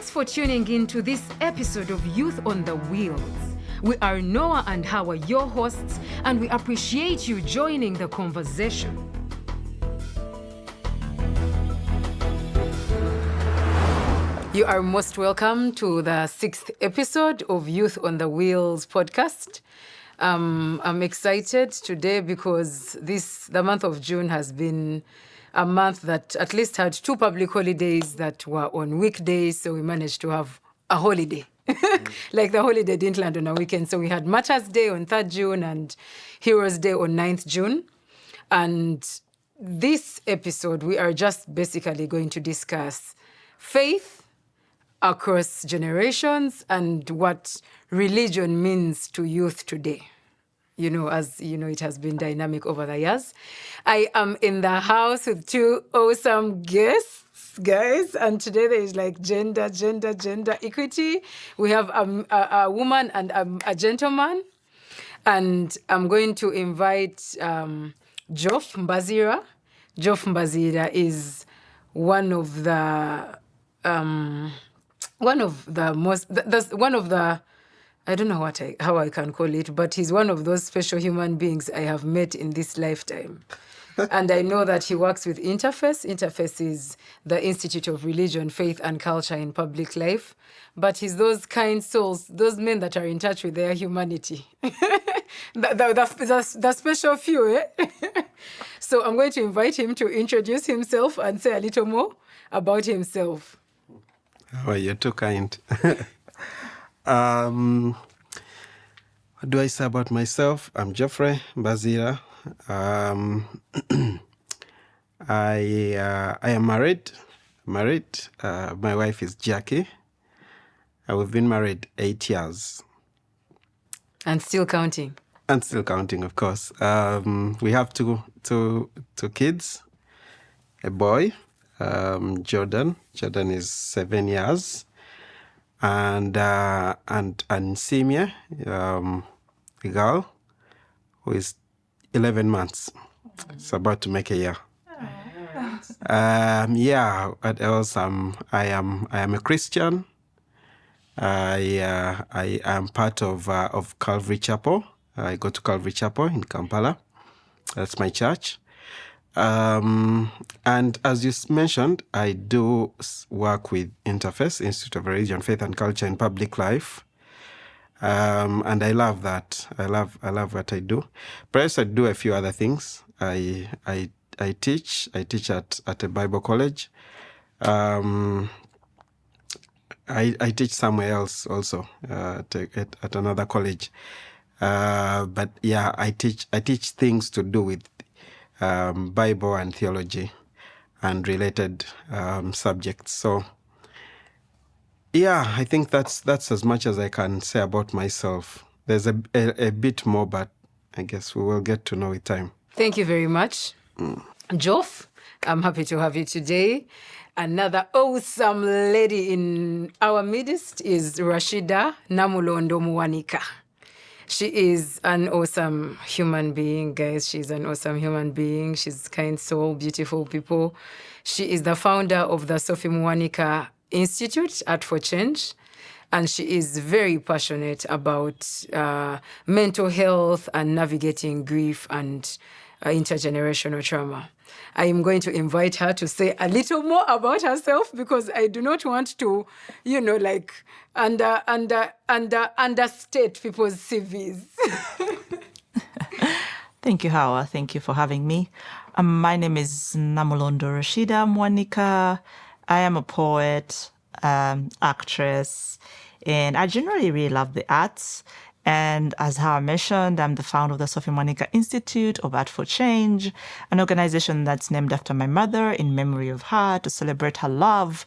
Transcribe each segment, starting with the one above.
Thanks for tuning in to this episode of Youth on the Wheels. We are Noah and Hawa, your hosts, and we appreciate you joining the conversation. You are most welcome to the 6th episode of Youth on the Wheels podcast. I'm excited today because the month of June has been a month that at least had 2 public holidays that were on weekdays, so we managed to have a holiday. Like the holiday didn't land on a weekend. So we had Martyrs' Day on 3rd June and Heroes' Day on 9th June. And this episode, we are just basically going to discuss faith across generations and what religion means to youth today. You know, as you know, it has been dynamic over the years. I am in the house with 2 awesome guests, guys. And today there is like gender equity. We have a woman and a gentleman. And I'm going to invite Joff Mbazira. Joff Mbazira is one of the I don't know how I can call it, but he's one of those special human beings I have met in this lifetime. And I know that he works with Interface. Interface is the Institute of Religion, Faith and Culture in Public Life. But he's those kind souls, those men that are in touch with their humanity. the special few, eh? So I'm going to invite him to introduce himself and say a little more about himself. Oh, you're too kind. What do I say about myself? I'm Geoffrey Mbazira. I am married. My wife is Jackie. We've been married 8 years. And still counting. And still counting, of course. We have two kids, a boy, Jordan. Jordan is 7 years. And Simia, a girl who is 11 months. It's about to make a year. What else? I am a Christian. I am part of Calvary Chapel. I go to Calvary Chapel in Kampala. That's my church. And as you mentioned, I do work with Interface, Institute of Religion, Faith and Culture in Public Life. And I love that. I love what I do. Perhaps I do a few other things. I teach at a Bible college. I teach somewhere else also, at another college. But yeah, I teach things to do with Bible and theology and related subjects. So, yeah, I think that's as much as I can say about myself. There's a bit more, but I guess we will get to know with time. Thank you very much. Joff, I'm happy to have you today. Another awesome lady in our midst is Rashida Namulondo Muwanika. She is an awesome human being, guys. She's an awesome human being. She's kind soul, beautiful people. She is the founder of the Sophie Muwanika Institute, Art for Change. And she is very passionate about mental health and navigating grief and intergenerational trauma. I am going to invite her to say a little more about herself because I do not want to, understate people's CVs. Thank you, Hawa. Thank you for having me. My name is Namulondo Rashida Muwanika. I am a poet, actress, and I generally really love the arts. And as Hawa mentioned, I'm the founder of the Sophie Muwanika Institute of Art for Change, an organization that's named after my mother in memory of her to celebrate her love.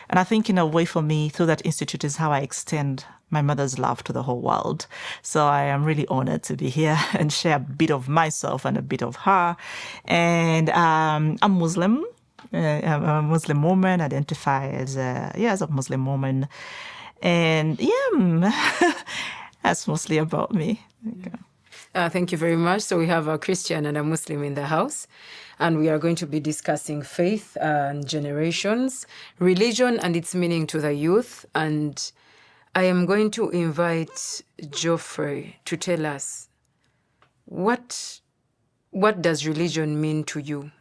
And I think in a way for me, through that institute is how I extend my mother's love to the whole world. So I am really honored to be here and share a bit of myself and a bit of her. And I'm Muslim. I'm a Muslim woman, identify as a Muslim woman. And yeah, that's mostly about me. Okay. Thank you very much. So we have a Christian and a Muslim in the house, and we are going to be discussing faith and generations, religion and its meaning to the youth. And I am going to invite Geoffrey to tell us what does religion mean to you,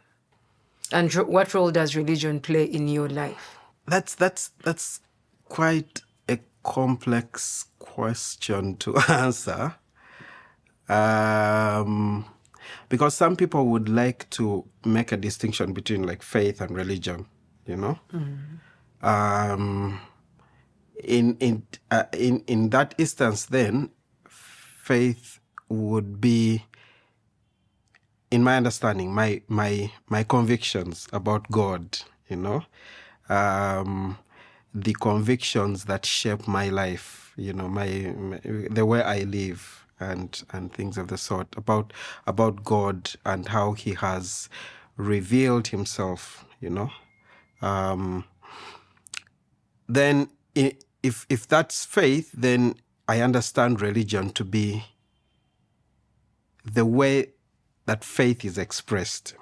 and what role does religion play in your life? That's quite a complex question to answer. Because some people would like to make a distinction between like faith and religion, you know. In that instance, then faith would be, in my understanding, my convictions about God, you know, the convictions that shape my life, you know, my the way I live, and things of the sort about God and how He has revealed Himself, you know. Then if that's faith, then I understand religion to be the way that faith is expressed,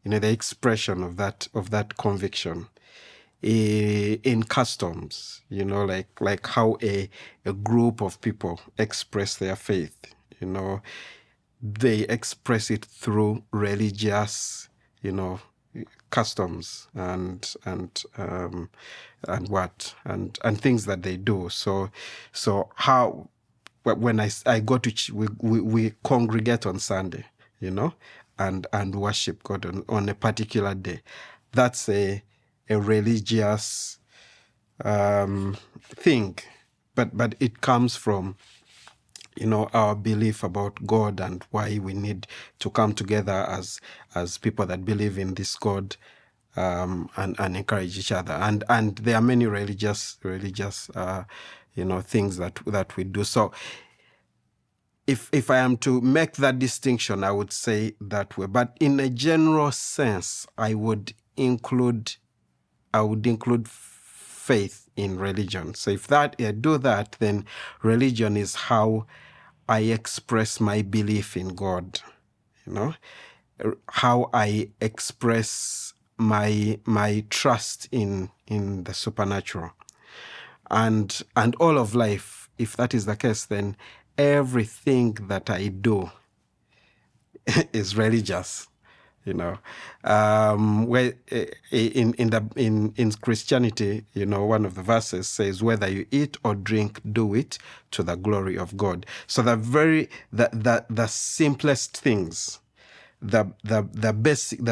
you know, the expression of that conviction in customs, you know, like how a group of people express their faith, you know, they express it through religious, you know, customs and things that they do. So how when I go to we congregate on Sunday, you know, and worship God on a particular day. That's a religious thing, but it comes from, you know, our belief about God and why we need to come together as people that believe in this God, and encourage each other. And there are many religious you know, things that we do. So if I am to make that distinction, I would say that way. But in a general sense, I would include faith in religion. So if I do that, then religion is how I express my belief in God, you know, how I express my trust in the supernatural, and all of life. If that is the case, then everything that I do is religious, you know. Where in Christianity, you know, one of the verses says, "Whether you eat or drink, do it to the glory of God." So the simplest things, the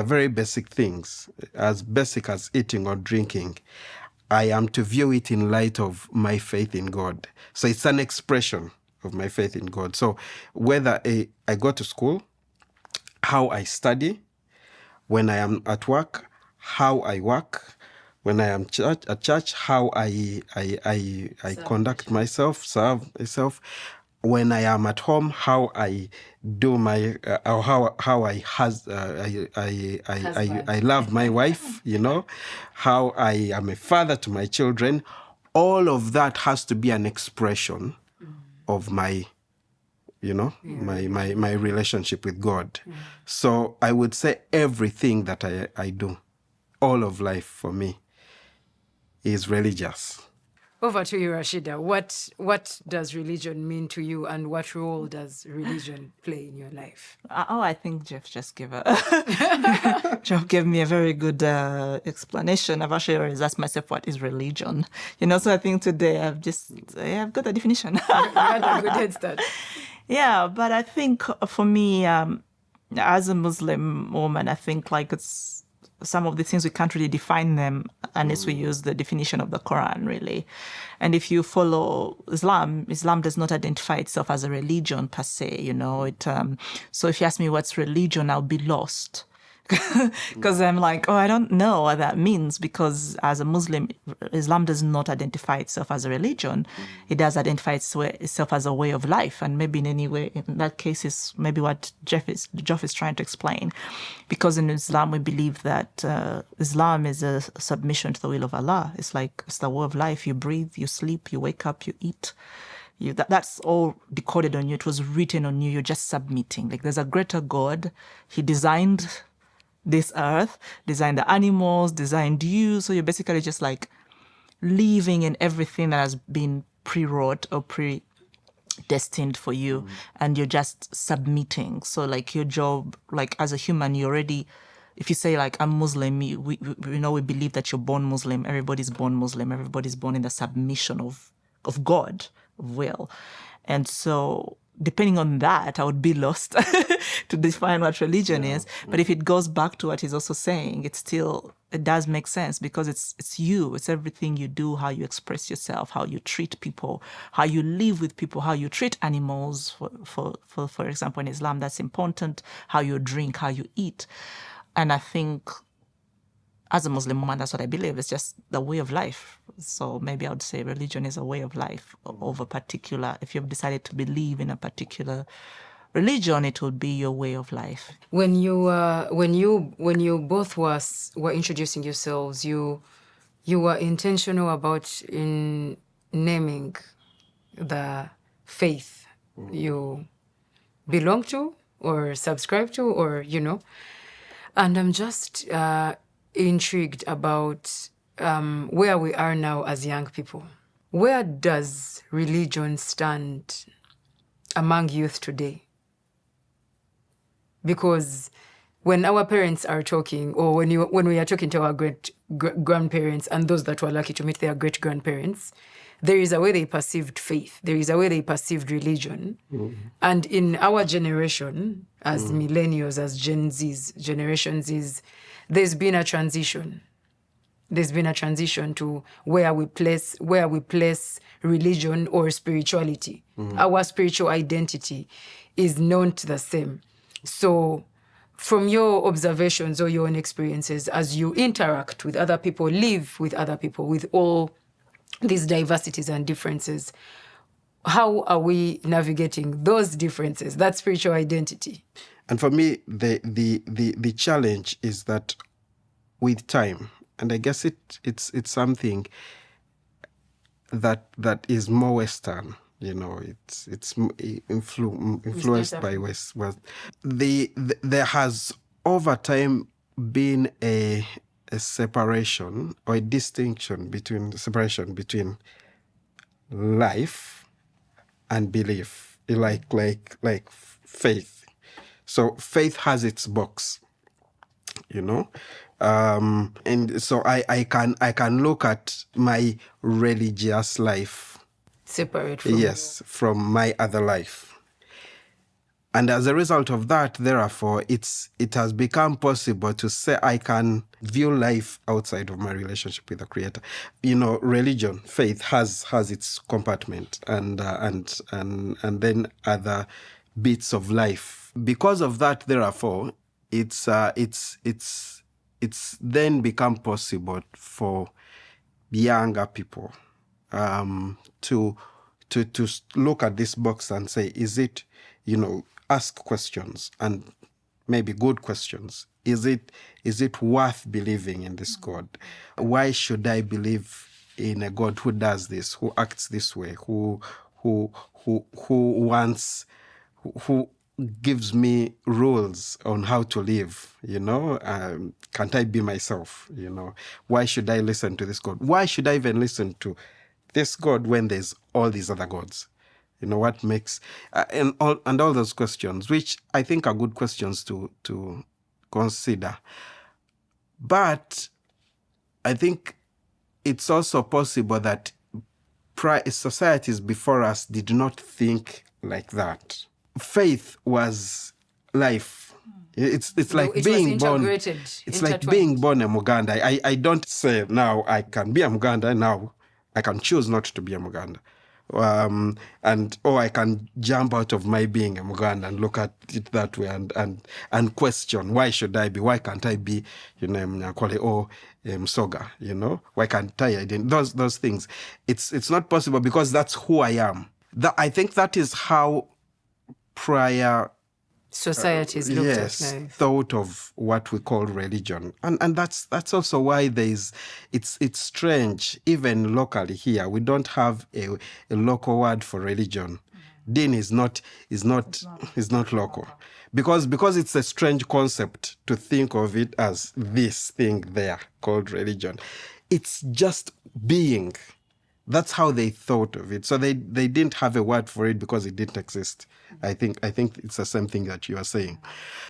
very basic things, as basic as eating or drinking, I am to view it in light of my faith in God. So it's an expression of my faith in God. So whether I go to school, how I study, when I am at work, how I work, when I am at church, how I conduct myself, serve myself. When I am at home, how I do my or how I love my wife, you know, how I am a father to my children. All of that has to be an expression of my, you know, my relationship with God. So I would say everything that I do, all of life for me, is religious. Over to you, Rashida. What does religion mean to you, and what role does religion play in your life? I think Jeff just gave Jeff gave me a very good explanation. I've actually always asked myself, what is religion? You know, so I think today I've got a definition. You had a good head start. Yeah, but I think for me, as a Muslim woman, I think like it's some of the things we can't really define them unless we use the definition of the Quran, really. And if you follow Islam does not identify itself as a religion per se, you know. So if you ask me what's religion, I'll be lost. Because I'm like, I don't know what that means, because as a Muslim, Islam does not identify itself as a religion. It does identify itself as a way of life. And maybe in any way, in that case, is maybe what Jeff is trying to explain. Because in Islam, we believe that Islam is a submission to the will of Allah. It's like, it's the way of life. You breathe, you sleep, you wake up, you eat. That's all decoded on you. It was written on you. You're just submitting. Like there's a greater God. He designed this earth, designed the animals, designed you. So you're basically just like living in everything that has been pre-wrote or predestined for you, and you're just submitting. So like your job, like as a human, you already, if you say like I'm Muslim, we believe that you're born Muslim. Everybody's born Muslim. Everybody's born in the submission of God, of will. And so depending on that, I would be lost to define what religion is. But if it goes back to what he's also saying, it does make sense, because it's you. It's everything you do, how you express yourself, how you treat people, how you live with people, how you treat animals. For example, in Islam, that's important. How you drink, how you eat. And I think as a Muslim woman, that's what I believe. It's just the way of life. So maybe I would say religion is a way of life of a particular, if you've decided to believe in a particular religion, it would be your way of life. When you both were introducing yourselves, you were intentional about in naming the faith you belong to or subscribe to, or and I'm just intrigued about where we are now as young people. Where does religion stand among youth today? Because when our parents are talking, or when we are talking to our grandparents and those that were lucky to meet their great-grandparents, there is a way they perceived faith. There is a way they perceived religion. And in our generation, as millennials, as Gen Z's, Generation Z's, there's been a transition. There's been a transition to where we place religion or spirituality. Our spiritual identity is not the same. So from your observations or your own experiences, as you interact with other people, live with other people, with all these diversities and differences, how are we navigating those differences, that spiritual identity? And for me, the challenge is that with time, and I guess it's something that is more Western. It's influenced by West. There has over time been a separation or a distinction between life and belief, like faith. So faith has its box, and so I can look at my religious life separate from from my other life. And as a result of that, therefore, it has become possible to say I can view life outside of my relationship with the Creator. Religion, faith has its compartment, and then other bits of life. Because of that, therefore, it's then become possible for younger people to look at this box and say, is it, ask questions, and maybe good questions. Is it worth believing in this God? Why should I believe in a God who does this, who acts this way, who gives me rules on how to live? Can't I be myself? Why should I listen to this God? Why should I even listen to this God when there's all these other gods? What makes and all those questions, which I think are good questions to consider. But I think it's also possible that societies before us did not think like that. Faith was life. It's like being born. It's like being born a Muganda. I don't say now I can be a Muganda. Now I can choose not to be a Muganda. Or I can jump out of my being a Muganda and look at it that way and question, why should I be? Why can't I be, Mnyakwale or Msoga? Why can't I? Those things. It's not possible because that's who I am. I think that is how prior societies looked yes, at. Like. thought of what we call religion, and that's also why it's strange. Even locally here, we don't have a local word for religion. Din is not local, because it's a strange concept to think of it as this thing there called religion. It's just being. That's how they thought of it. So they didn't have a word for it because it didn't exist. I think it's the same thing that you are saying.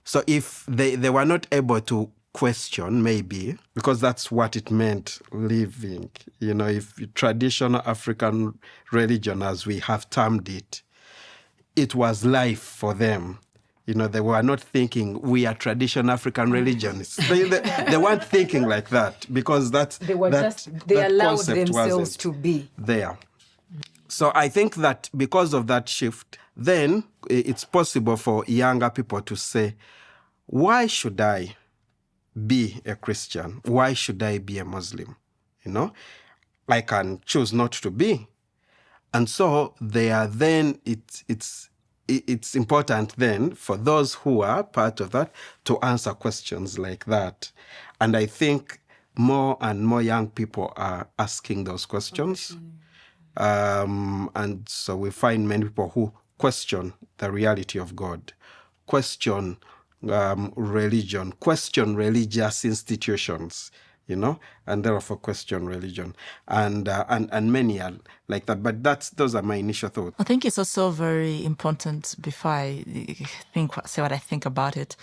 So if they were not able to question, maybe, because that's what it meant living, if traditional African religion, as we have termed it, it was life for them. They were not thinking we are traditional African religions. They weren't thinking like that, because they allowed themselves to be there. So I think that because of that shift, then it's possible for younger people to say, why should I be a Christian? Why should I be a Muslim? I can choose not to be. And so it's important then for those who are part of that to answer questions like that. And I think more and more young people are asking those questions. And so we find many people who question the reality of God, question religion, question religious institutions, and therefore question religion, and many are like that. But those are my initial thoughts. I think it's also very important, before I say what I think about it,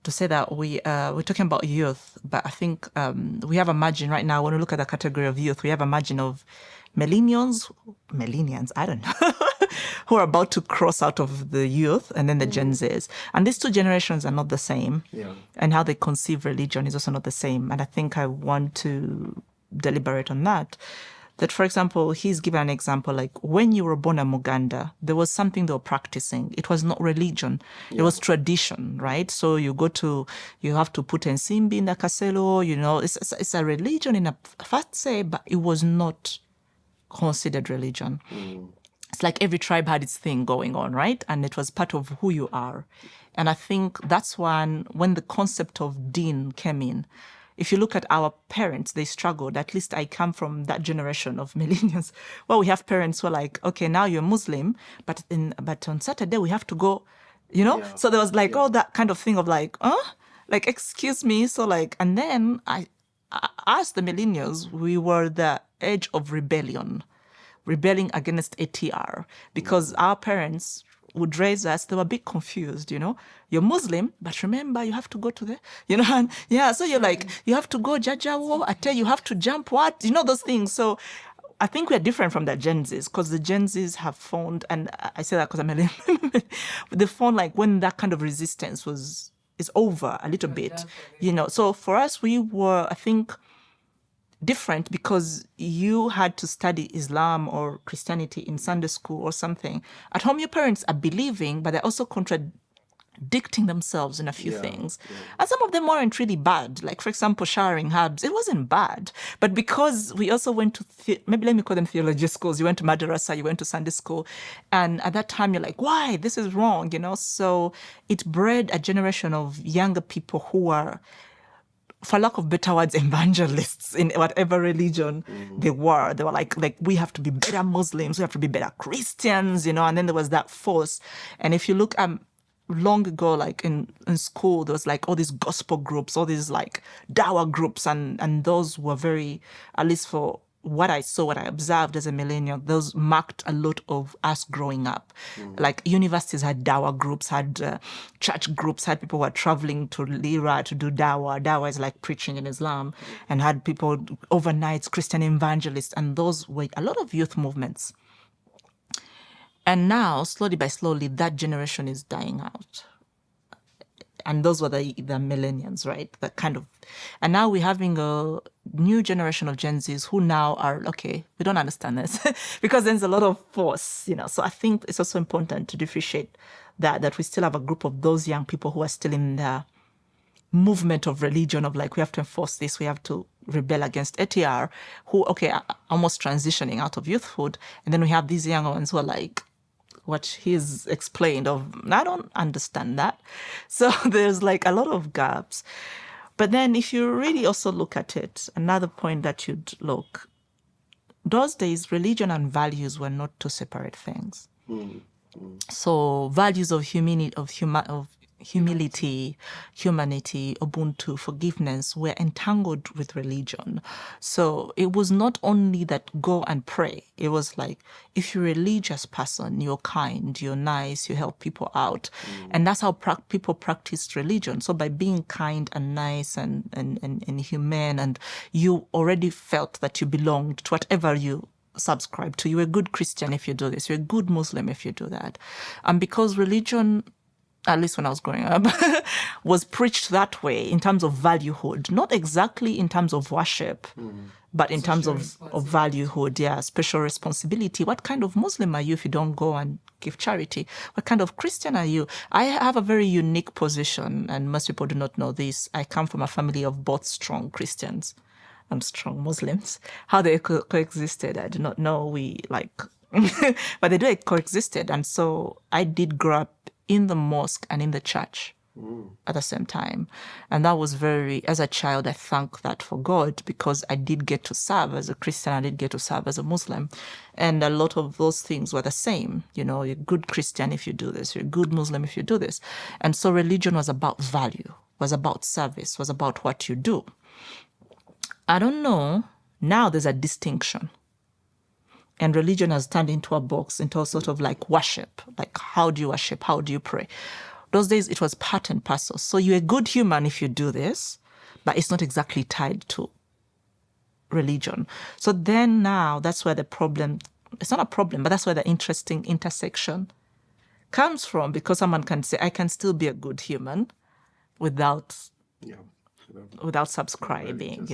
to say that we're talking about youth, but I think we have a margin right now. When we look at the category of youth, we have a margin of millennials, I don't know, who are about to cross out of the youth, and then the Gen Zs. And these two generations are not the same. Yeah. And how they conceive religion is also not the same. And I think I want to deliberate on that. That, for example, he's given an example, like when you were born in Muganda, there was something they were practicing. It was not religion. Yeah. It was tradition, right? So you have to put Nsimbi in the Kaselo, it's a religion in a fatse, but it was not considered religion. It's like every tribe had its thing going on, right? And it was part of who you are. And I think that's when the concept of deen came in. If you look at our parents, they struggled. At least I come from that generation of millennials. Well, we have parents who are like, okay, now you're Muslim, but on Saturday we have to go, Yeah. So there was all that kind of thing of like, excuse me. So and then as the millennials, we were the edge of rebelling against ATR, because our parents would raise us. They were a bit confused, You're Muslim, but remember, you have to go to the, and so you're like, you have to go Jajawo, I tell you, have to jump what, those things. So I think we're different from the Gen Zs, because the Gen Zs have found, and I say that because I'm a millennial, they found when that kind of resistance is over a little bit, So for us, we were, I think, different because you had to study Islam or Christianity in Sunday school or something. At home, your parents are believing, but they're also contradicting themselves in a few things. Yeah. And some of them weren't really bad. Like, for example, showering herbs, it wasn't bad. But because we also went to, maybe let me call them theology schools. You went to madrasa, you went to Sunday school. And at that time, you're like, why? This is wrong, So it bred a generation of younger people who are, for lack of better words, evangelists in whatever religion they were. They were like, we have to be better Muslims, we have to be better Christians, and then there was that force. And if you look long ago, in school, there was all these gospel groups, all these dawah groups, and those were very, at least for what I saw, what I observed as a millennial, those marked a lot of us growing up. Universities had dawah groups, had church groups, had people who were traveling to Lira to do dawah. Dawah is like preaching in Islam, and had people overnight, Christian evangelists, and those were a lot of youth movements. And now, slowly by slowly, that generation is dying out. And those were the millennials, right? That kind of, and now we're having a new generation of Gen Zs who now are, okay, we don't understand this because there's a lot of force, So I think it's also important to differentiate that we still have a group of those young people who are still in the movement of religion of we have to enforce this, we have to rebel against ATR, who, okay, are almost transitioning out of youthhood. And then we have these young ones who are what he's explained of, I don't understand that. So there's like a lot of gaps. But then if you really also look at it, another point that you'd look, those days, religion and values were not two separate things. So values of humility, humanity, Ubuntu, forgiveness were entangled with religion. So it was not only that go and pray. It was like, if you're a religious person, you're kind, you're nice, you help people out. And that's how people practiced religion. So by being kind and nice and humane, and you already felt that you belonged to whatever you subscribe to. You're a good Christian if you do this. You're a good Muslim if you do that. And because religion, at least when I was growing up, was preached that way in terms of valuehood, not exactly in terms of worship, but in terms of valuehood, special responsibility. What kind of Muslim are you if you don't go and give charity? What kind of Christian are you? I have a very unique position, and most people do not know this. I come from a family of both strong Christians and strong Muslims. How they coexisted, I do not know. But they do coexisted. And so I did grow up in the mosque and in the church at the same time. And that was as a child, I thank that for God, because I did get to serve as a Christian, I did get to serve as a Muslim. And a lot of those things were the same. You're a good Christian if you do this, you're a good Muslim if you do this. And so religion was about value, was about service, was about what you do. I don't know. Now there's a distinction. And religion has turned into a box, into a sort of like worship. Like, how do you worship? How do you pray? Those days, it was part and parcel. So you're a good human if you do this, but it's not exactly tied to religion. So then now, that's where the problem, it's not a problem, but that's where the interesting intersection comes from, because someone can say, I can still be a good human without subscribing,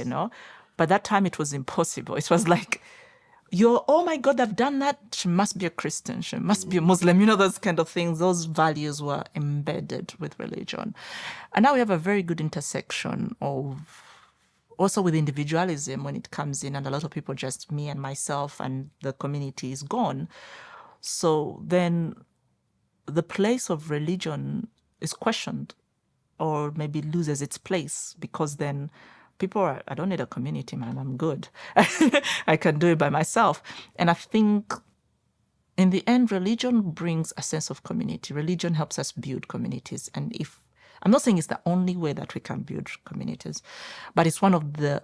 But that time it was impossible. It was like, oh my God, I've done that. She must be a Christian. She must be a Muslim. Those kind of things. Those values were embedded with religion. And now we have a very good intersection of also with individualism when it comes in, and a lot of people, just me and myself, and the community is gone. So then the place of religion is questioned, or maybe loses its place, because then people are, I don't need a community, man, I'm good. I can do it by myself. And I think in the end, religion brings a sense of community. Religion helps us build communities. And I'm not saying it's the only way that we can build communities, but it's one of the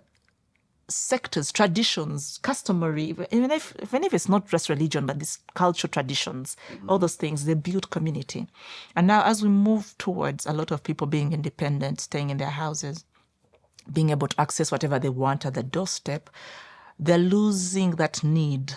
sectors, traditions, customary, even if it's not just religion, but these cultural traditions, all those things, they build community. And now as we move towards a lot of people being independent, staying in their houses, being able to access whatever they want at the doorstep, they're losing that need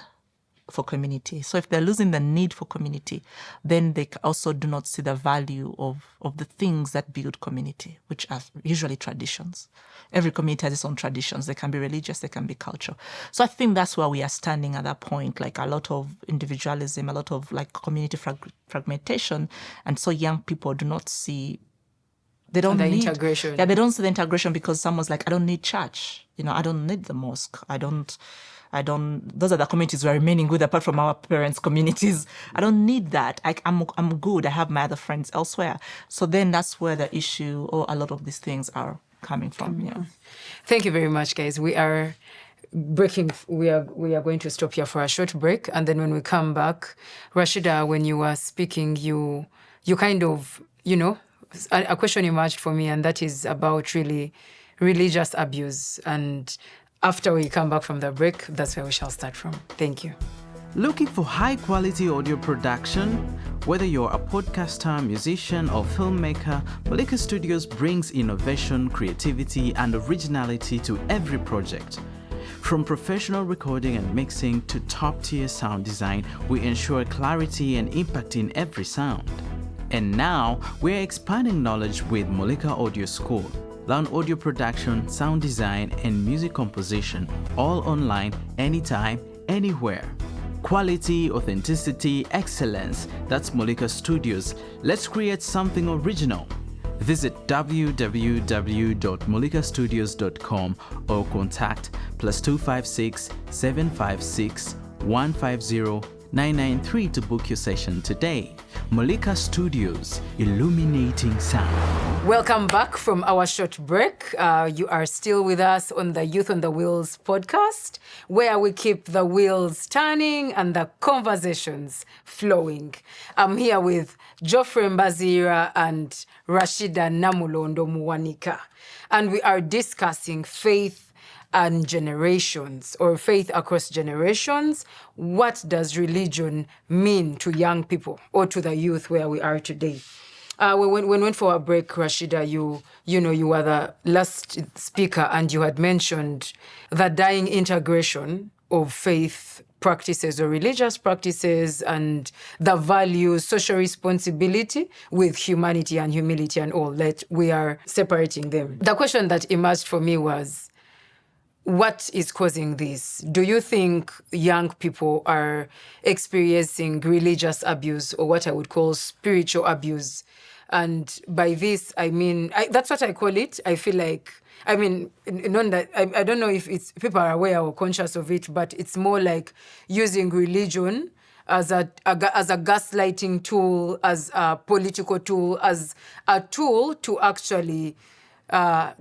for community. So if they're losing the need for community, then they also do not see the value of the things that build community, which are usually traditions. Every community has its own traditions. They can be religious, they can be cultural. So I think that's where we are standing at that point, like a lot of individualism, a lot of like community fragmentation. And so young people do not see, they don't need integration. Yeah, they don't see the integration, because someone's like, I don't need church. I don't need the mosque. I don't, those are the communities we're remaining with, apart from our parents' communities. I don't need that. I'm good. I have my other friends elsewhere. So then that's where the issue, or a lot of these things are coming from. Yeah. Thank you very much, guys. We are breaking. We are going to stop here for a short break. And then when we come back, Rashida, when you were speaking, you kind of, a question emerged for me, and that is about really religious abuse. And after we come back from the break, that's where we shall start from. Thank you. Looking for high-quality audio production? Whether you're a podcaster, musician, or filmmaker, Molika Studios brings innovation, creativity, and originality to every project. From professional recording and mixing to top-tier sound design, we ensure clarity and impact in every sound. And now, we're expanding knowledge with Molika Audio School. Learn audio production, sound design, and music composition, all online, anytime, anywhere. Quality, authenticity, excellence. That's Molika Studios. Let's create something original. Visit www.molikastudios.com or contact +256 756 150 993 to book your session today. Molika Studios, illuminating sound. Welcome back from our short break. You are still with us on the Youth on the Wheels podcast, where we keep the wheels turning and the conversations flowing. I'm here with Geoffrey Mbazira and Rashida Namulondo Muwanika, and we are discussing faith and generations, or faith across generations. What does religion mean to young people or to the youth where we are today? When we went for a break, Rashida, you were the last speaker, and you had mentioned the dying integration of faith practices or religious practices and the values, social responsibility with humanity and humility and all that. We are separating them. The question that emerged for me was, what is causing this? Do you think young people are experiencing religious abuse, or what I would call spiritual abuse? And by this, I mean, that's what I call it. I feel like, I mean, I don't know if it's people are aware or conscious of it, but it's more like using religion as a gaslighting tool, as a political tool, as a tool to actually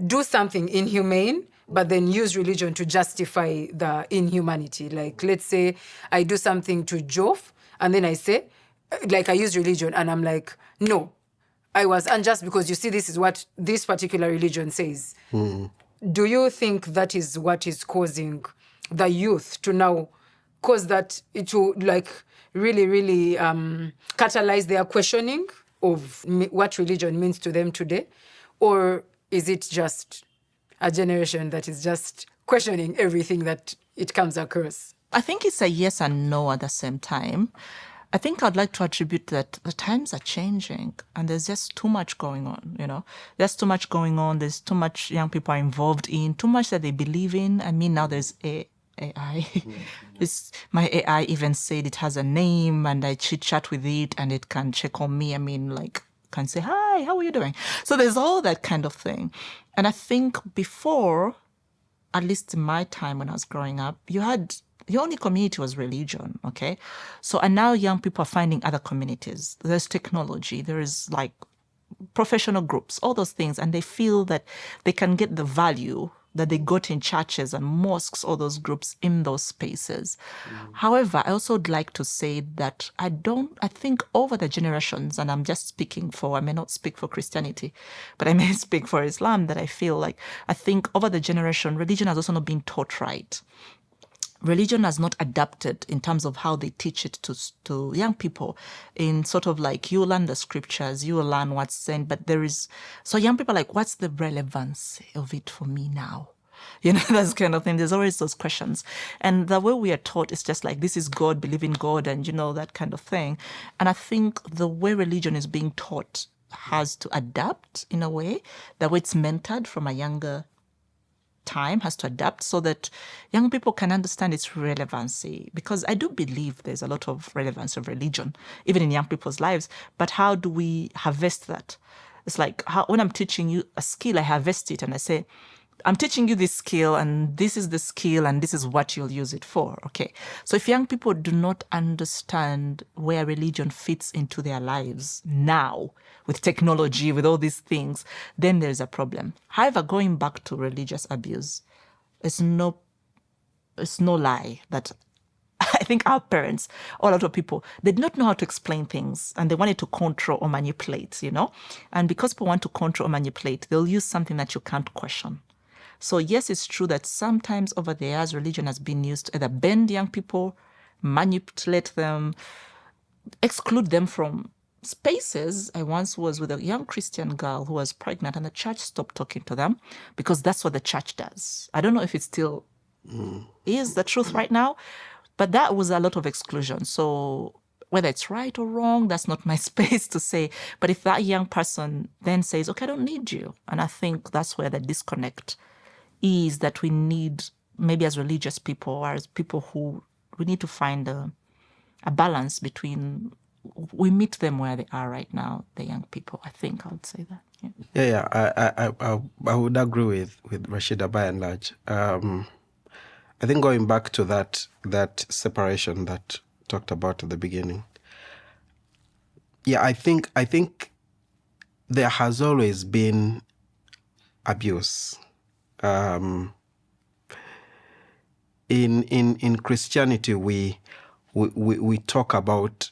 do something inhumane, but then use religion to justify the inhumanity. Like, let's say I do something to Joff, and then I say, like, I use religion, and I'm like, no, I was unjust because you see, this is what this particular religion says. Do you think that is what is causing the youth to now cause that, to like really, really catalyze their questioning of what religion means to them today? Or is it just a generation that is just questioning everything that it comes across? I think it's a yes and no at the same time. I think I'd like to attribute that the times are changing and there's just too much going on, There's too much going on. There's too much young people are involved in, too much that they believe in. I mean, now there's AI. My AI even said it has a name, and I chit-chat with it and it can check on me. I mean, like, can say, hi, how are you doing? So there's all that kind of thing. And I think before, at least in my time when I was growing up, your only community was religion, okay? So, and now young people are finding other communities. There's technology, there is like professional groups, all those things, and they feel that they can get the value that they got in churches and mosques, all those groups in those spaces. However, I also would like to say that I think over the generations, and I'm just speaking for, I may not speak for Christianity, but I may speak for Islam, that I think over the generation, religion has also not been taught right. Religion has not adapted in terms of how they teach it to young people, in sort of like, you learn the scriptures, you learn what's said, but so young people are like, what's the relevance of it for me now? That kind of thing. There's always those questions. And the way we are taught is just like, this is God, believe in God, and that kind of thing. And I think the way religion is being taught has to adapt in a way, that way it's mentored from a younger time, has to adapt so that young people can understand its relevancy. Because I do believe there's a lot of relevance of religion, even in young people's lives. But how do we harvest that? It's like, when I'm teaching you a skill, I harvest it and I say, I'm teaching you this skill, and this is the skill, and this is what you'll use it for. Okay. So if young people do not understand where religion fits into their lives now, with technology, with all these things, then there's a problem. However, going back to religious abuse, it's no lie that I think our parents, or a lot of people, they did not know how to explain things, and they wanted to control or manipulate, And because people want to control or manipulate, they'll use something that you can't question. So yes, it's true that sometimes over the years, religion has been used to either bend young people, manipulate them, exclude them from spaces. I once was with a young Christian girl who was pregnant, and the church stopped talking to them because that's what the church does. I don't know if it still is the truth right now, but that was a lot of exclusion. So whether it's right or wrong, that's not my space to say. But if that young person then says, okay, I don't need you. And I think that's where the disconnect is, that we need, maybe as religious people or as people who, we need to find a balance between, we meet them where they are right now, the young people. I think I would say that. Yeah. I would agree with Rashida by and large. I think going back to that separation that talked about at the beginning. Yeah, I think there has always been abuse. In Christianity, we talk about,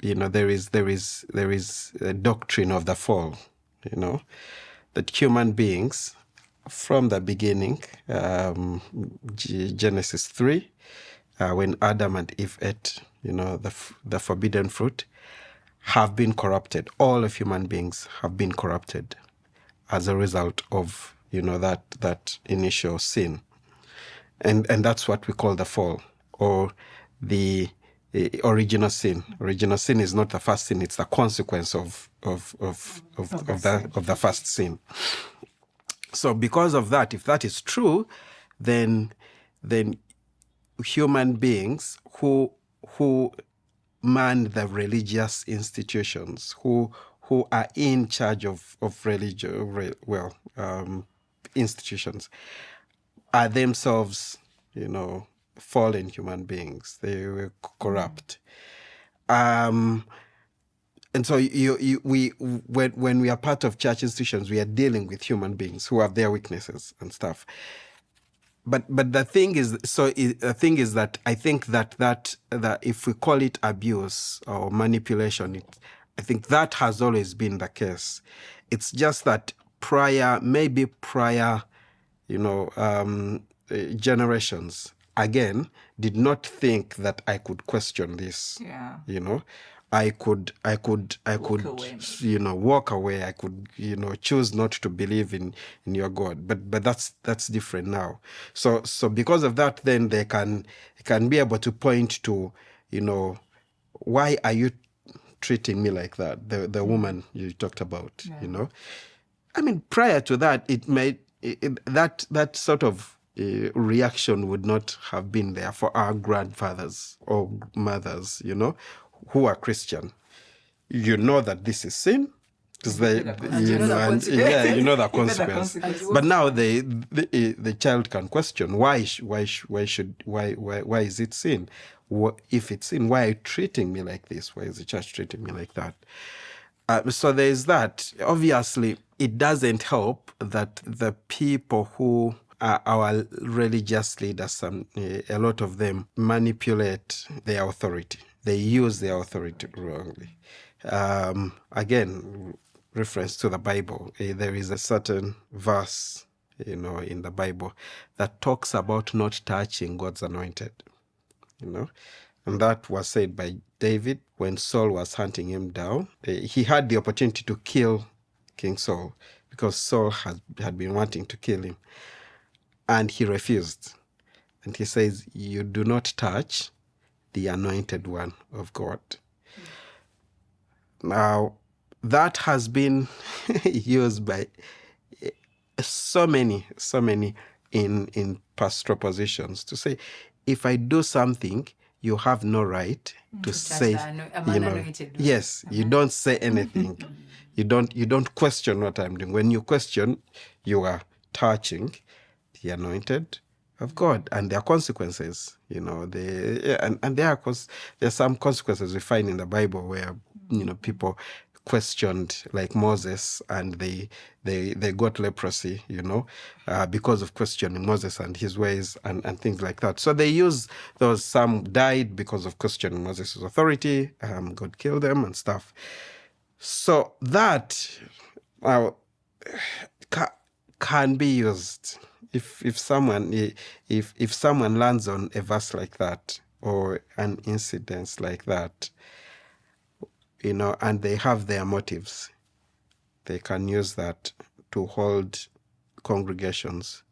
there is a doctrine of the fall, that human beings from the beginning, Genesis 3, when Adam and Eve ate, the forbidden fruit, have been corrupted. All of human beings have been corrupted as a result of, that initial sin. And that's what we call the fall, or the original sin. Original sin is not the first sin; it's the consequence of the first sin. So, because of that, if that is true, then human beings who man the religious institutions, who are in charge of institutions, are themselves, fallen human beings. They were corrupt. And so when we are part of church institutions, we are dealing with human beings who have their weaknesses and stuff. But the thing is, that I think that if we call it abuse or manipulation, I think that has always been the case. It's just that prior generations, again, did not think that I could question this. Yeah. I could walk away. I could, choose not to believe in your God. But that's different now. So because of that, then they can be able to point to, why are you treating me like that? The woman you talked about, I mean, prior to that, it made that sort of reaction would not have been there for our grandfathers or mothers, who are Christian. You know that this is sin, because the consequence. But now the child can question why is it sin? If it's sin, why are you treating me like this? Why is the church treating me like that? So there is that. Obviously, it doesn't help that the people who are our religious leaders, a lot of them manipulate their authority. They use their authority wrongly. Again, reference to the Bible. There is a certain verse, in the Bible that talks about not touching God's anointed, And that was said by David when Saul was hunting him down. He had the opportunity to kill King Saul because Saul had been wanting to kill him. And he refused. And he says, you do not touch the anointed one of God. Now, that has been used by so many in pastoral positions to say, if I do something, you have no right to say, yes, you don't say anything. You don't question what I'm doing. When you question, you are touching the anointed of God, and there are consequences. And there are some consequences we find in the Bible where people questioned, like Moses, and they got leprosy, because of questioning Moses and his ways and things like that. So they use those. Some died because of questioning Moses' authority. God killed them and stuff. So that can be used if someone lands on a verse like that or an incident like that, and they have their motives. They can use that to hold congregations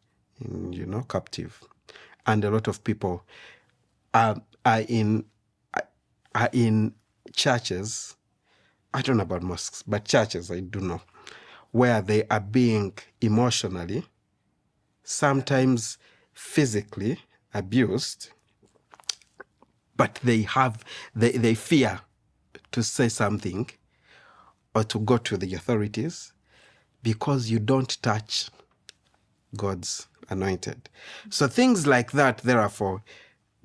captive. And a lot of people are in churches, I don't know about mosques, but churches I do know, where they are being emotionally, sometimes physically abused, but they fear to say something or to go to the authorities because you don't touch God's anointed. So things like that, therefore,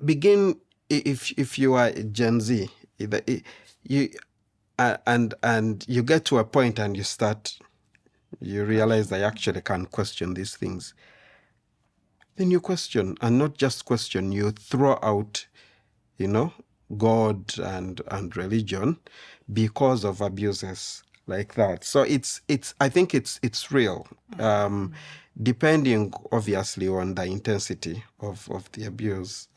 begin if you are Gen Z, you and you get to a point and you realize I actually can question these things. Then you question, and not just question, you throw out, God and religion because of abuses like that. So I think it's real, depending obviously on the intensity of the abuse.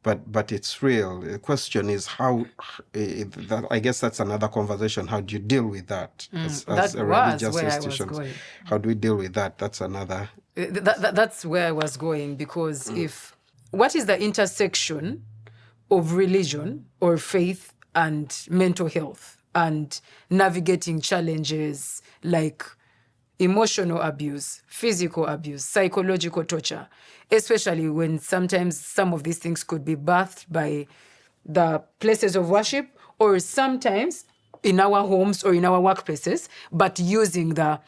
But it's real. The question is how. I guess that's another conversation. How do you deal with that as That a was religious where I was institution? going. How do we deal with that? That's another. That's where I was going, because what is the intersection of religion or faith and mental health and navigating challenges like emotional abuse, physical abuse, psychological torture, especially when sometimes some of these things could be birthed by the places of worship, or sometimes in our homes or in our workplaces, but using the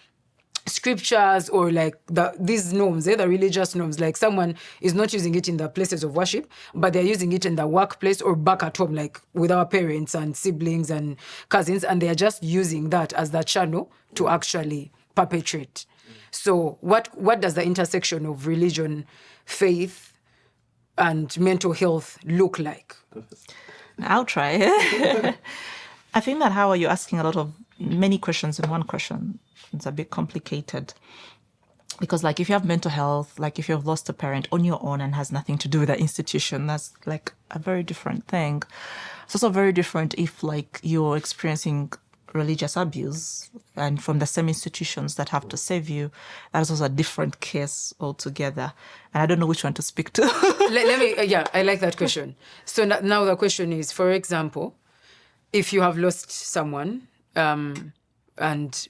scriptures or like these norms, the religious norms, like someone is not using it in the places of worship, but they're using it in the workplace or back at home, like with our parents and siblings and cousins, and they're just using that as the channel to actually perpetrate. So what does the intersection of religion, faith, and mental health look like? I'll try. I think that how are you asking many questions in one question? It's a bit complicated. Because like if you have mental health, like if you've lost a parent on your own and has nothing to do with that institution, that's like a very different thing. It's also very different if like you're experiencing religious abuse and from the same institutions that have to save you. That is also a different case altogether. And I don't know which one to speak to. Let me, I like that question. So now the question is, for example, if you have lost someone, and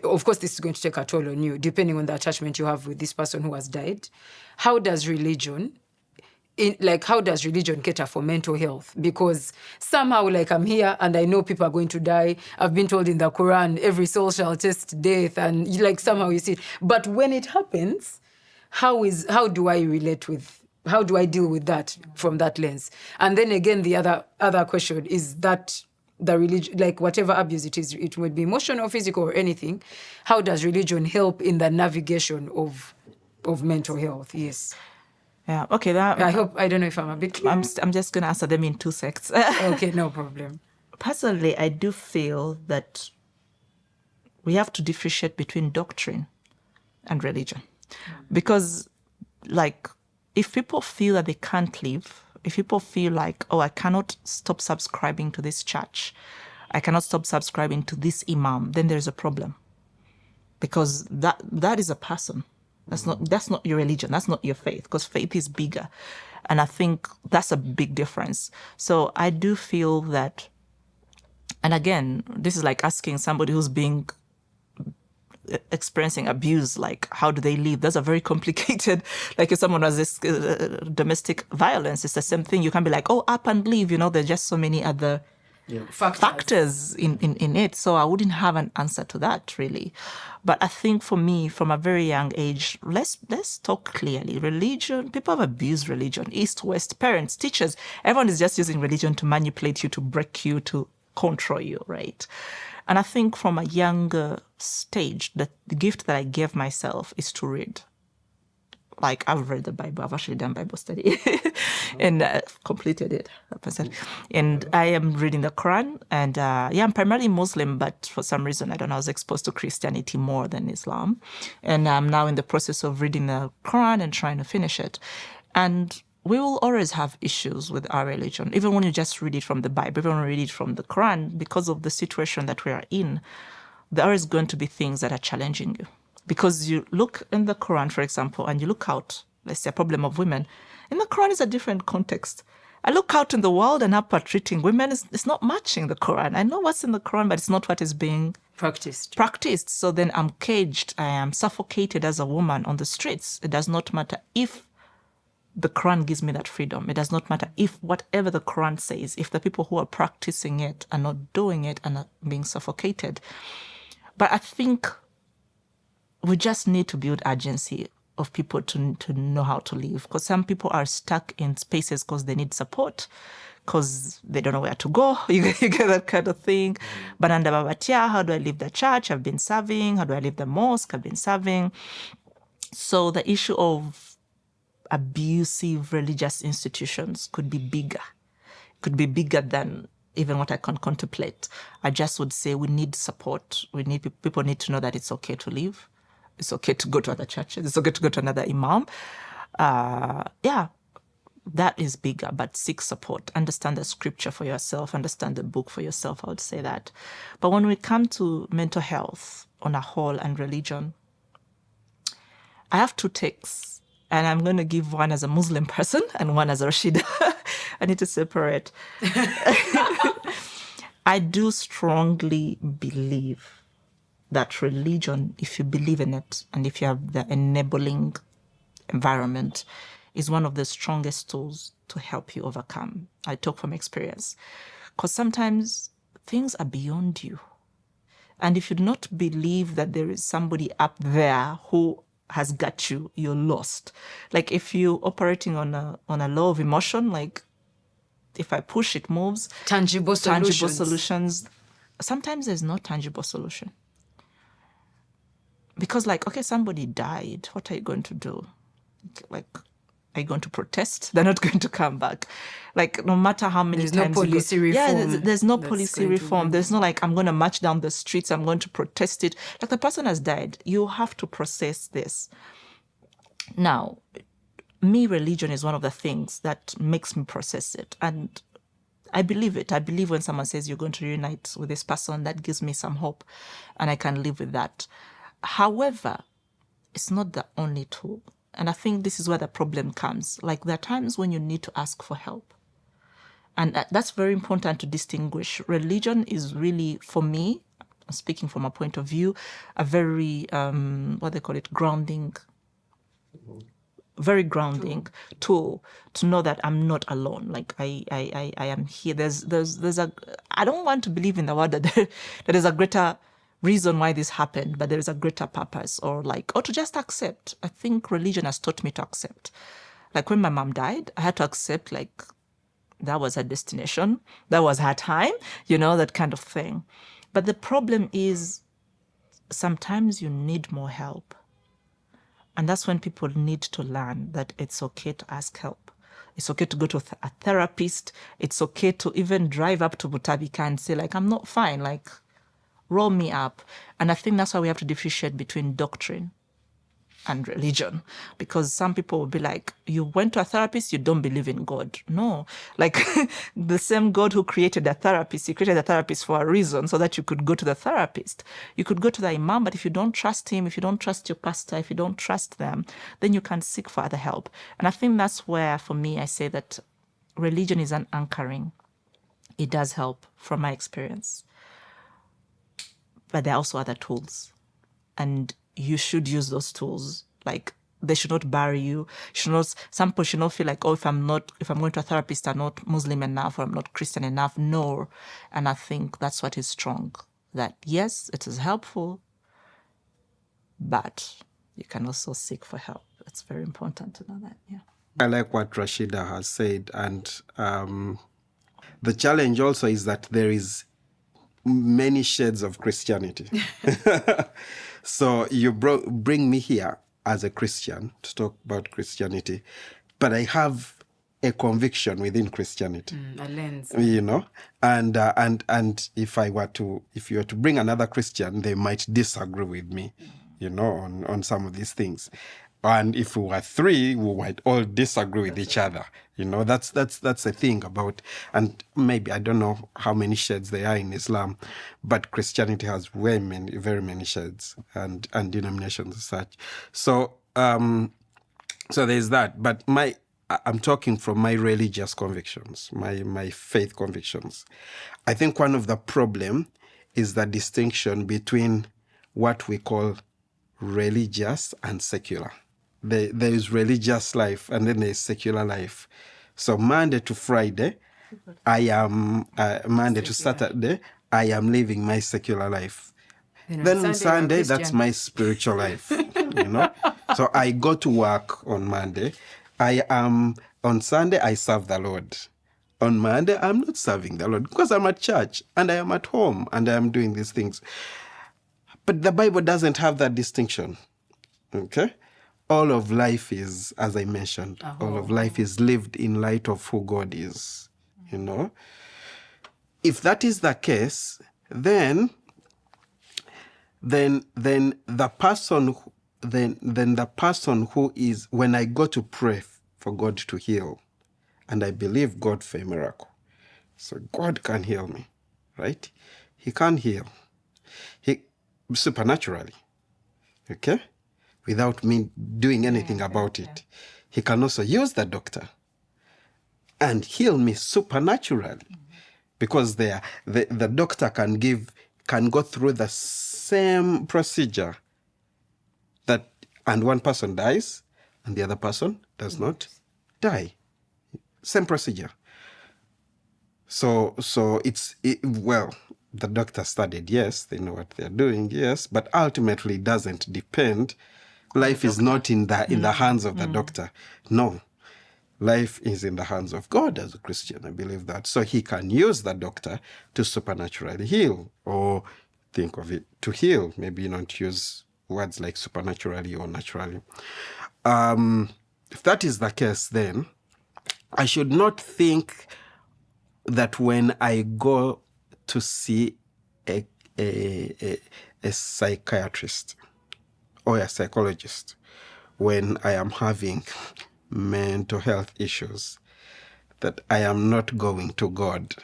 of course this is going to take a toll on you, depending on the attachment you have with this person who has died, how does religion cater for mental health? Because somehow, like, I'm here and I know people are going to die. I've been told in the Quran, every soul shall taste death, and like somehow you see it. But when it happens, how do I deal with that from that lens? And then again, the other question is that the religion, like whatever abuse it is, it would be emotional, physical, or anything. How does religion help in the navigation of mental health? Yes. Yeah. Okay. I don't know if I'm a bit clear. I'm just going to answer them in 2 seconds. Okay, no problem. Personally, I do feel that we have to differentiate between doctrine and religion. Because, like, if people feel that they can't live, if people feel like, I cannot stop subscribing to this church, I cannot stop subscribing to this imam, then there's a problem. Because that is a person. That's not your religion. That's not your faith, because faith is bigger. And I think that's a big difference. So I do feel that, and again, this is like asking somebody who's experiencing abuse, like, how do they live? That's a very complicated, like if someone has this domestic violence, it's the same thing. You can be like, up and leave, there's just so many other factors in it. So I wouldn't have an answer to that, really. But I think for me, from a very young age, let's talk clearly. Religion, people have abused religion, east, west, parents, teachers. Everyone is just using religion to manipulate you, to break you, to control you, right? And I think from a younger stage, the gift that I gave myself is to read. Like, I've read the Bible. I've actually done Bible study and completed it. And I am reading the Quran. And I'm primarily Muslim, but for some reason, I don't know, I was exposed to Christianity more than Islam. And I'm now in the process of reading the Quran and trying to finish it. And we will always have issues with our religion, even when you just read it from the Bible, even when you read it from the Quran, because of the situation that we are in, there is going to be things that are challenging you. Because you look in the Quran, for example, and you look out, let's say a problem of women, in the Quran is a different context. I look out in the world and how we're treating women, it's not matching the Quran. I know what's in the Quran, but it's not what is being practiced. So then I'm caged, I am suffocated as a woman on the streets. It does not matter if the Quran gives me that freedom. It does not matter if whatever the Quran says, if the people who are practicing it are not doing it and are being suffocated. But I think we just need to build urgency. of people to know how to live. Because some people are stuck in spaces because they need support, because they don't know where to go. You get that kind of thing. But under Babatia, how do I leave the church? I've been serving. How do I leave the mosque? I've been serving. So the issue of abusive religious institutions could be bigger than even what I can contemplate. I just would say we need support. People need to know that it's okay to leave. It's okay to go to other churches. It's okay to go to another imam. That is bigger, but seek support. Understand the scripture for yourself. Understand the book for yourself. I would say that. But when we come to mental health on a whole and religion, I have two takes, and I'm going to give one as a Muslim person and one as a Rashida. I need to separate. I do strongly believe that religion, if you believe in it and if you have the enabling environment, is one of the strongest tools to help you overcome. I talk from experience. Because sometimes things are beyond you. And if you do not believe that there is somebody up there who has got you, you're lost. Like if you're operating on a law of emotion, like if I push, it moves. Tangible solutions. Sometimes there's no tangible solution. Because like, okay, somebody died. What are you going to do? Like, are you going to protest? They're not going to come back. Like, no matter how many There's times... no policy reform. Yeah, there's no policy reform. There's no like, I'm going to march down the streets. I'm going to protest it. Like, the person has died. You have to process this. Now, religion is one of the things that makes me process it. And I believe it. I believe when someone says you're going to reunite with this person, that gives me some hope. And I can live with that. However, it's not the only tool. And I think this is where the problem comes. Like, there are times when you need to ask for help. And that's very important to distinguish. Religion is really, for me, speaking from a point of view, a very, very grounding tool to know that I'm not alone. Like, I am here. I don't want to believe in the word that there is a greater reason why this happened, but there is a greater purpose, or to just accept. I think religion has taught me to accept. Like when my mom died, I had to accept, like, that was her destination. That was her time, that kind of thing. But the problem is sometimes you need more help. And that's when people need to learn that it's okay to ask help. It's okay to go to a therapist. It's okay to even drive up to Butabika and say, like, I'm not fine. Like, roll me up. And I think that's why we have to differentiate between doctrine and religion. Because some people will be like, you went to a therapist, you don't believe in God. No. Like, the same God who created a therapist, he created a therapist for a reason, so that you could go to the therapist. You could go to the imam, but if you don't trust him, if you don't trust your pastor, if you don't trust them, then you can seek for other help. And I think that's where, for me, I say that religion is an anchoring. It does help, from my experience. But there are also other tools. And you should use those tools. Like, they should not bury you. Some people should not feel like, if I'm going to a therapist, I'm not Muslim enough, or I'm not Christian enough. No. And I think that's what is strong. That yes, it is helpful, but you can also seek for help. It's very important to know that. Yeah. I like what Rashida has said. And the challenge also is that there is many shades of Christianity. So you bring me here as a Christian to talk about Christianity, but I have a conviction within Christianity, a lens, and if you were to bring another Christian, they might disagree with me, on some of these things. And if we were three, we might all disagree with each other. That's the thing about, and maybe I don't know how many shades there are in Islam, but Christianity has very many shades and denominations as such. So there's that. But I'm talking from my religious convictions, my faith convictions. I think one of the problem is the distinction between what we call religious and secular. There is religious life, and then there is secular life. So Monday to Friday, Monday to Saturday, I am living my secular life. Then on Sunday, you're a that's Christian. my spiritual life, you know. So I go to work on Monday. On Sunday, I serve the Lord. On Monday, I'm not serving the Lord because I'm at church and I am at home and I am doing these things. But the Bible doesn't have that distinction, okay? All of life is, as I mentioned, all of life is lived in light of who God is, you know. If that is the case, then the person who is, when I go to pray for God to heal, and I believe God for a miracle, so God can heal me, right? He can heal, he supernaturally, okay, without me doing anything about it. He can also use the doctor and heal me supernaturally, because the doctor can go through the same procedure and one person dies and the other person does not die. Same procedure. So the doctor studied, yes, they know what they're doing, yes, but ultimately it doesn't depend. Life is not in the hands of the doctor. No. Life is in the hands of God as a Christian. I believe that. So he can use the doctor to supernaturally heal, or think of it to heal. Maybe not use words like supernaturally or naturally. If that is the case, then I should not think that when I go to see a psychiatrist or a psychologist, when I am having mental health issues, that I am not going to God.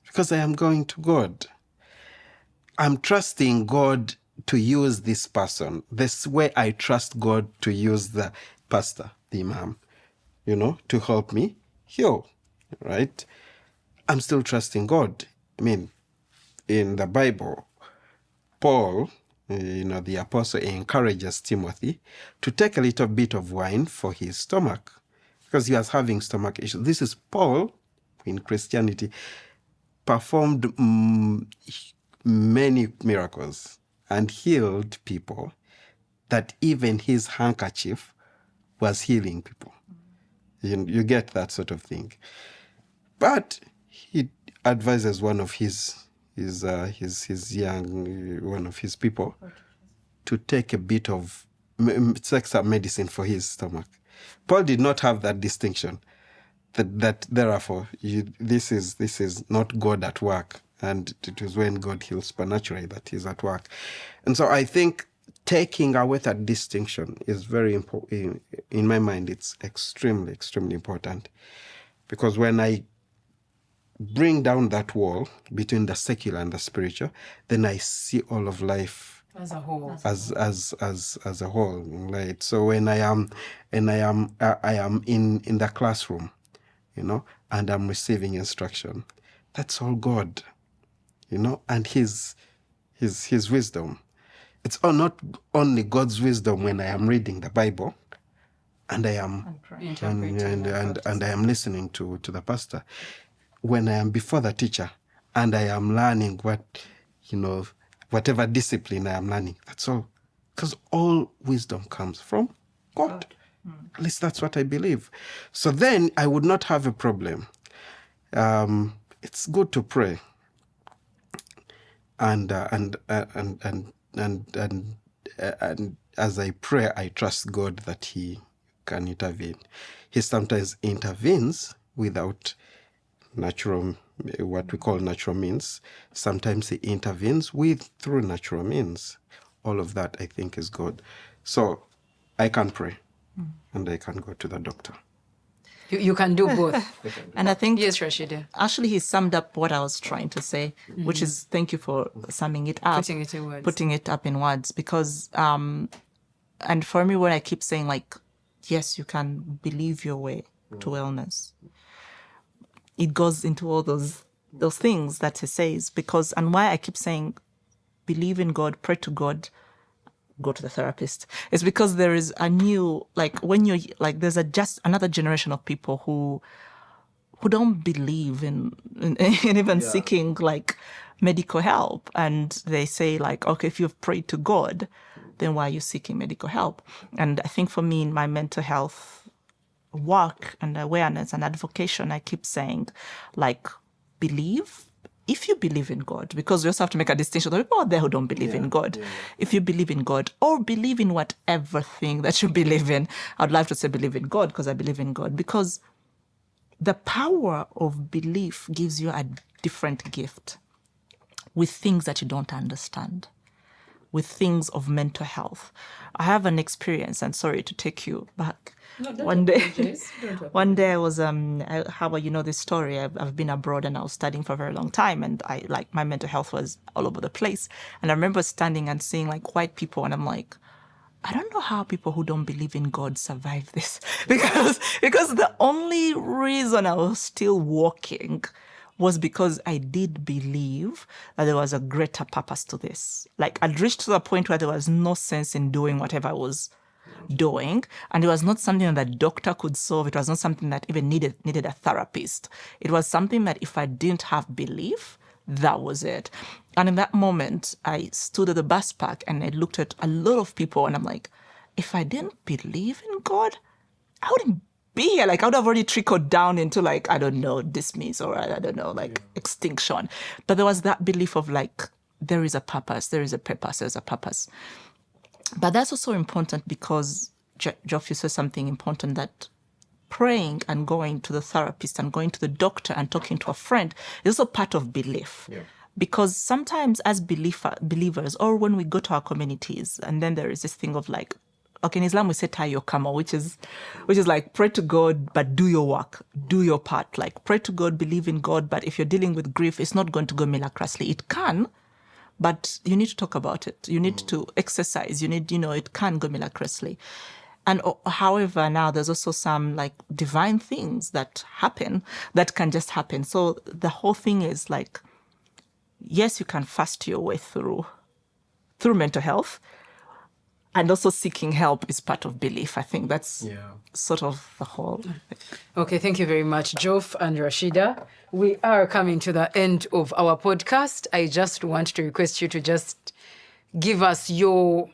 Because I am going to God. I'm trusting God to use this person. This way I trust God to use the pastor, the imam, you know, to help me heal, right? I'm still trusting God. I mean, in the Bible, Paul, the apostle, encourages Timothy to take a little bit of wine for his stomach because he was having stomach issues. This is Paul, in Christianity, performed many miracles and healed people, that even his handkerchief was healing people. You get that sort of thing. But he advises one of his people to take a bit of take some medicine for his stomach. Paul did not have that distinction. That therefore this is not God at work, and it is when God heals supernaturally that He's at work. And so I think taking away that distinction is very important. In my mind, it's extremely, extremely important, because when I bring down that wall between the secular and the spiritual, then I see all of life as a whole, as a whole, right? So when I am in the classroom, and I'm receiving instruction, that's all God, and His wisdom. It's not only God's wisdom when I am reading the Bible, and I am and I am listening to the pastor. When I am before the teacher and I am learning whatever discipline I am learning, that's all. Because all wisdom comes from God. At least that's what I believe. So then I would not have a problem. It's good to pray. And as I pray, I trust God that He can intervene. He sometimes intervenes without what we call natural means. Sometimes He intervenes through natural means. All of that, I think, is good. So I can pray, and I can go to the doctor. You can do both. And I think, yes, Rashida. Actually, he summed up what I was trying to say, which is, thank you for summing it up. Putting it up in words. Because, and for me, when I keep saying, yes, you can believe your way to wellness, it goes into all those things that he says. Because, and why I keep saying, believe in God, pray to God, go to the therapist, it's because there is a new, when you're, there's just another generation of people who who don't believe in even seeking like medical help. And they say like, okay, if you've prayed to God, then why are you seeking medical help? And I think for me in my mental health work and awareness and advocation, I keep saying like, believe. If you believe in God, because we also have to make a distinction. There are people out there who don't believe in God. Yeah. If you believe in God or believe in whatever thing that you believe in, I'd like to say believe in God because I believe in God. Because the power of belief gives you a different gift with things that you don't understand, with things of mental health. I have an experience, and sorry to take you back. No, one day I was how about you know this story? I've been abroad and I was studying for a very long time, and I like my mental health was all over the place. And I remember standing and seeing like white people, and I'm like, I don't know how people who don't believe in God survive this, because the only reason I was still walking was because I did believe that there was a greater purpose to this. Like I'd reached to the point where there was no sense in doing whatever I was doing, and it was not something that a doctor could solve. It was not something that even needed a therapist. It was something that if I didn't have belief, that was it. And in that moment, I stood at the bus park and I looked at a lot of people, and I'm like, if I didn't believe in God, I wouldn't be here. Like I would have already trickled down into like, I don't know, dismiss or I don't know, like extinction. But there was that belief of like, there is a purpose, there is a purpose, there's a purpose. But that's also important because, Geoff, you said something important, that praying and going to the therapist and going to the doctor and talking to a friend is also part of belief. Yeah. Because sometimes as believers, or when we go to our communities, and then there is this thing of like, okay, in Islam we say tie your camel, which is like pray to God, but do your work, do your part. Like pray to God, believe in God, but if you're dealing with grief, it's not going to go miraculously. It can, but you need to talk about it. You need to exercise. You need, it can go miraculously. And however, now there's also some like divine things that happen that can just happen. So the whole thing is like, yes, you can fast your way through mental health. And also seeking help is part of belief. I think that's sort of the whole thing. Okay, thank you very much, Geoff and Rashida. We are coming to the end of our podcast. I just want to request you to just give us your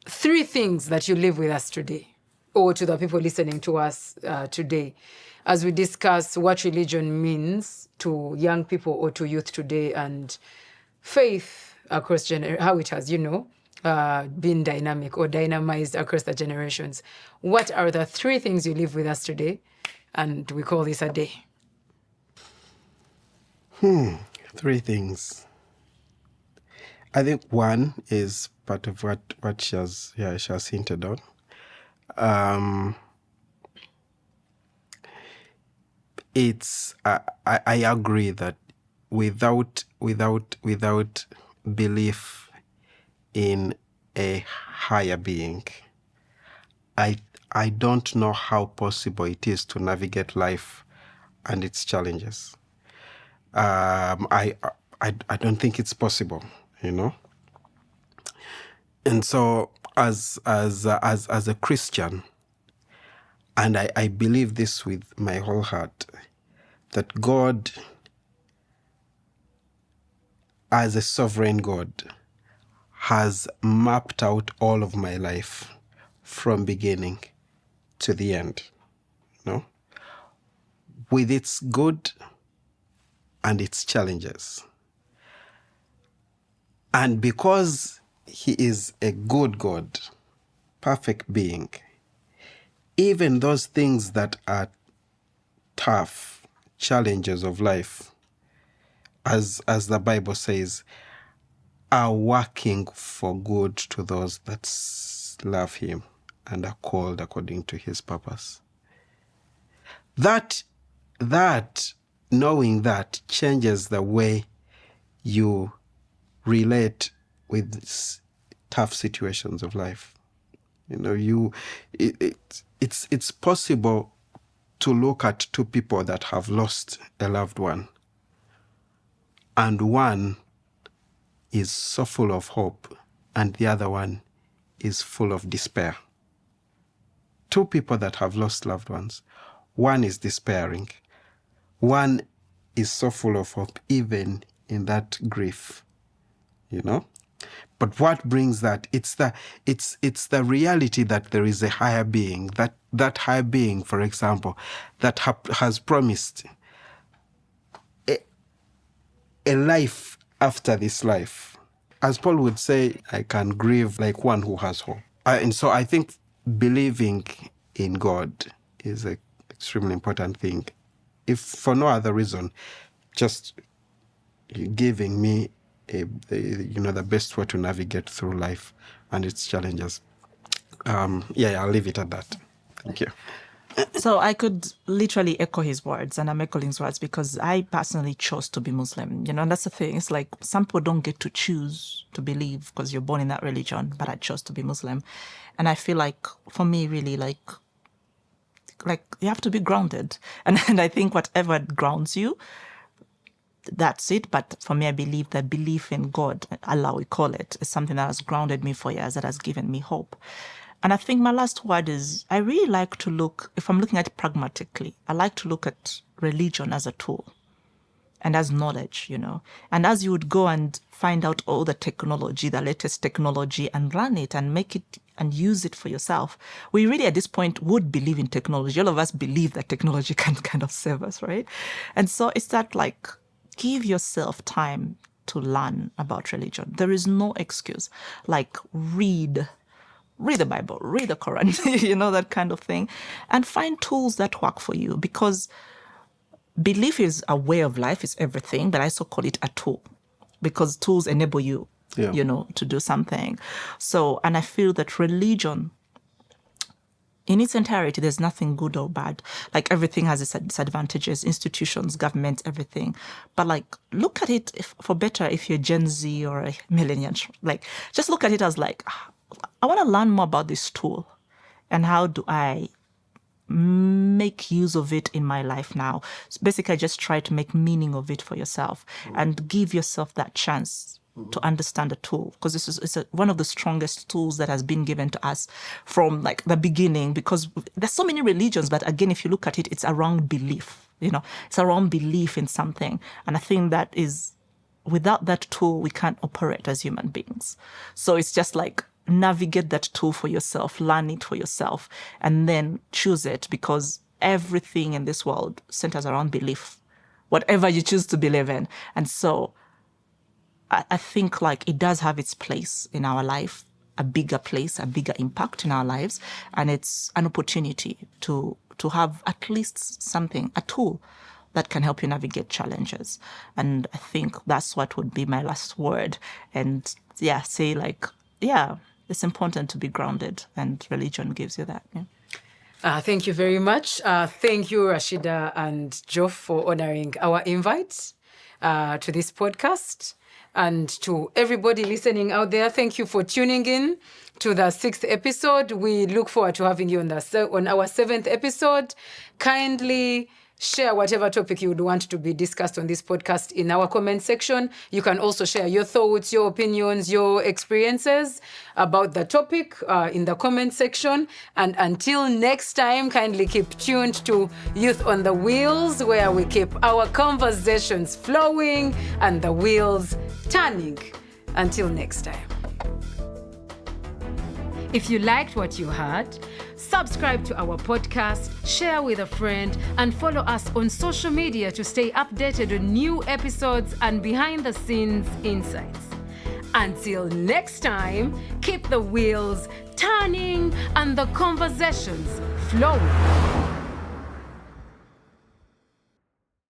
3 things that you leave with us today, or to the people listening to us today, as we discuss what religion means to young people or to youth today, and faith across how it has, been dynamic or dynamized across the generations. What are the 3 things you leave with us today? And we call this a day. 3 things. I think one is part of what she has hinted on. It's I agree that without belief in a higher being, I don't know how possible it is to navigate life and its challenges. I don't think it's possible, And so as a Christian, and I believe this with my whole heart, that God, as a sovereign God, has mapped out all of my life from beginning to the end, with its good and its challenges. And because he is a good God, perfect being, even those things that are tough, challenges of life, as the Bible says, are working for good to those that love him and are called according to his purpose. That knowing that changes the way you relate with tough situations of life. It's possible to look at 2 people that have lost a loved one, and one is so full of hope and the other one is full of despair. 2 people that have lost loved ones. One is despairing. one is so full of hope, even in that grief, you know. But what brings that? It's the reality that there is a higher being. That higher being, for example, that has promised a life after this life. As Paul would say, I can grieve like one who has hope. And so I think believing in God is an extremely important thing. If for no other reason, just giving me the best way to navigate through life and its challenges. I'll leave it at that. Thank you. So I could literally echo his words, and I'm echoing his words because I personally chose to be Muslim. And that's the thing. It's like some people don't get to choose to believe because you're born in that religion, but I chose to be Muslim. And I feel like for me, really, like you have to be grounded. And I think whatever grounds you, that's it. But for me, I believe that belief in God, Allah we call it, is something that has grounded me for years, that has given me hope. And I think my last word is, I really like to look, if I'm looking at it pragmatically, I like to look at religion as a tool and as knowledge, And as you would go and find out all the technology, the latest technology, and run it and make it and use it for yourself, we really at this point would believe in technology. All of us believe that technology can kind of save us, right? And so it's that give yourself time to learn about religion. There is no excuse. Read the Bible, read the Quran, that kind of thing, and find tools that work for you, because belief is a way of life, it's everything, but I also call it a tool because tools enable you, to do something. So, and I feel that religion, in its entirety, there's nothing good or bad. Everything has its disadvantages, institutions, government, everything. But look at it for better if you're Gen Z or a millennial. Just look at it as I want to learn more about this tool and how do I make use of it in my life now. So basically, just try to make meaning of it for yourself and give yourself that chance to understand the tool, because it's one of the strongest tools that has been given to us from the beginning, because there's so many religions, but again, if you look at it, it's around belief, it's around belief in something. And I think that is, without that tool, we can't operate as human beings. So it's just navigate that tool for yourself, learn it for yourself, and then choose it, because everything in this world centers around belief, whatever you choose to believe in. And so I think it does have its place in our life, a bigger place, a bigger impact in our lives. And it's an opportunity to have at least something, a tool that can help you navigate challenges. And I think that's what would be my last word. And say it's important to be grounded, and religion gives you that. Yeah. Thank you very much. Thank you, Rashida and Geoff, for honoring our invite to this podcast. And to everybody listening out there, thank you for tuning in to the 6th episode. We look forward to having you on our 7th episode. Kindly share whatever topic you would want to be discussed on this podcast in our comment section. You can also share your thoughts, your opinions, your experiences about the topic in the comment section. And until next time, kindly keep tuned to Youth on the Wheels, where we keep our conversations flowing and the wheels turning. Until next time. If you liked what you heard, subscribe to our podcast, share with a friend, and follow us on social media to stay updated on new episodes and behind-the-scenes insights. Until next time, keep the wheels turning and the conversations flowing.